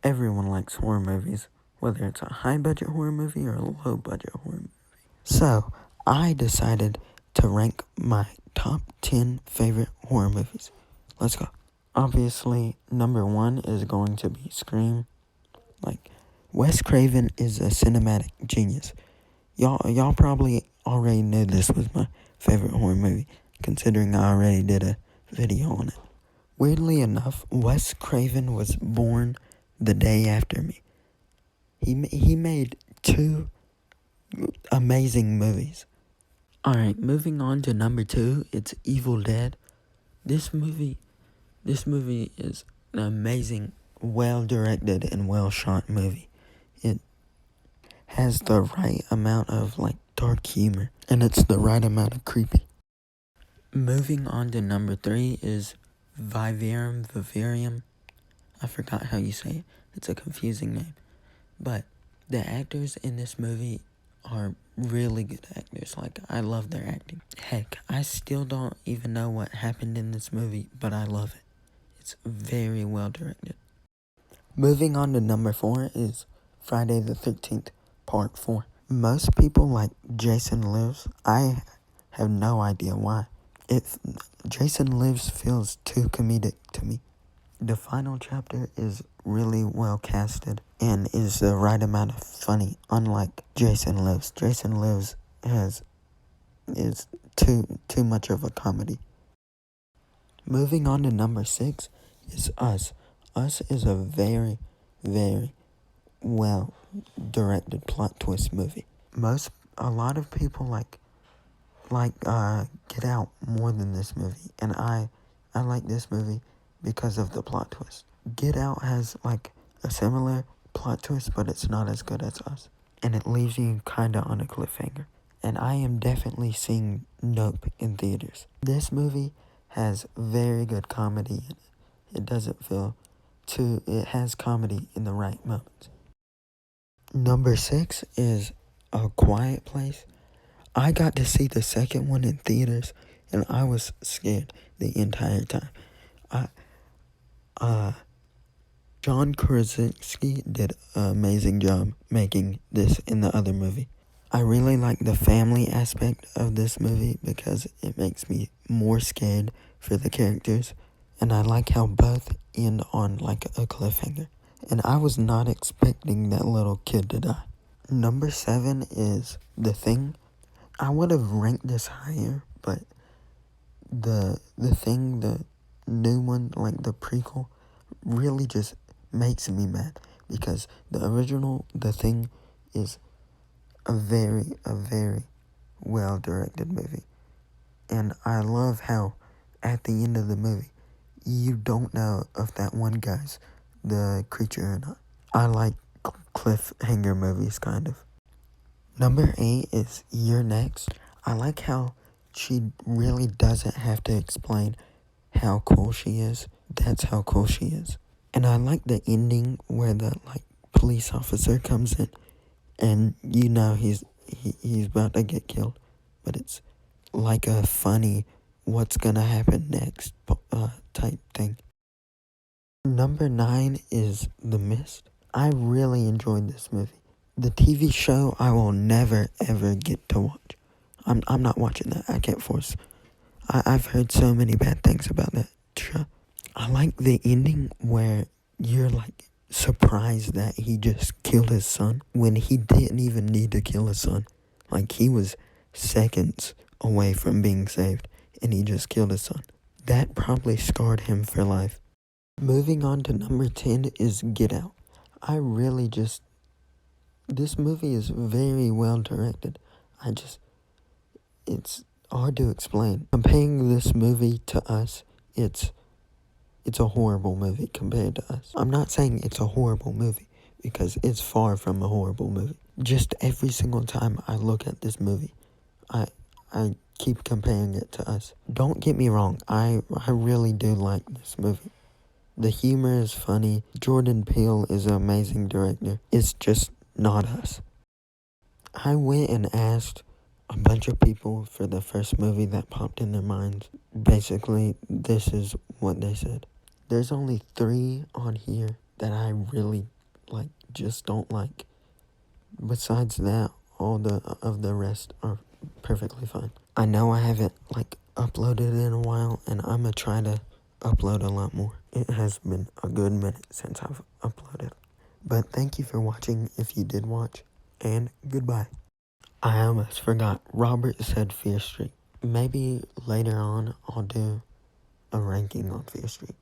Everyone likes horror movies, whether it's a high-budget horror movie or a low-budget horror movie. So, I decided to rank my top 10 favorite horror movies. Let's go. Obviously, number 1 is going to be Scream. Wes Craven is a cinematic genius. Y'all probably already knew this was my favorite horror movie, considering I already did a video on it. Weirdly enough, Wes Craven was born the day after me. He made 2 amazing movies. Alright, moving on to number 2, it's Evil Dead. This movie is an amazing, well-directed and well-shot movie. It has the right amount of, dark humor, and it's the right amount of creepy. Moving on to number 3 is Vivarium. I forgot how you say it. It's a confusing name. But the actors in this movie are really good actors. I love their acting. Heck, I still don't even know what happened in this movie, but I love it. It's very well directed. Moving on to number 4 is Friday the 13th, Part 4. Most people like Jason Lives. I have no idea why. Jason Lives feels too comedic to me. The final chapter is really well casted and is the right amount of funny, unlike Jason Lives. Jason Lives is too much of a comedy. Moving on to number 6 is Us. Us is a very, very well directed plot twist movie. A lot of people like Get Out more than this movie, and I like this movie because of the plot twist. Get Out has a similar plot twist, but it's not as good as Us, and it leaves you kinda on a cliffhanger. And I am definitely seeing Nope in theaters. This movie has very good comedy in it. It doesn't feel it has comedy in the right moments. Number 6 is A Quiet Place. I got to see the second one in theaters, and I was scared the entire time. John Krasinski did an amazing job making this in the other movie. I really like the family aspect of this movie because it makes me more scared for the characters, and I like how both end on a cliffhanger. And I was not expecting that little kid to die. Number 7 is The Thing. I would have ranked this higher, but the Thing, the new one, the prequel, really just makes me mad because the original, The Thing, is a very well directed movie. And I love how at the end of the movie, you don't know if that one guy's the creature or not. I like cliffhanger movies, kind of. Number 8 is Youre Next. I like how she really doesn't have to explain how cool she is. That's how cool she is. And I like the ending where the police officer comes in and he's about to get killed. But it's like a funny what's gonna happen next type thing. Number 9 is The Mist. I really enjoyed this movie. The TV show I will never ever get to watch. I'm not watching that. I can't force. I've heard so many bad things about that show. I like the ending where you're surprised that he just killed his son when he didn't even need to kill his son. He was seconds away from being saved and he just killed his son. That probably scarred him for life. Moving on to number 10 is Get Out. This movie is very well directed. It's hard to explain. Comparing this movie to Us, it's a horrible movie compared to Us. I'm not saying it's a horrible movie, because it's far from a horrible movie. Just every single time I look at this movie, I keep comparing it to Us. Don't get me wrong, I really do like this movie. The humor is funny. Jordan Peele is an amazing director. It's just not Us. I went and asked a bunch of people for the first movie that popped in their minds. Basically, this is what they said. There's only 3 on here that I really just don't like. Besides that, all of the rest are perfectly fine. I know I haven't uploaded in a while, and I'm gonna try to upload a lot more. It has been a good minute since I've uploaded. But thank you for watching if you did watch, and goodbye. I almost forgot, Robert said Fear Street. Maybe later on I'll do a ranking on Fear Street.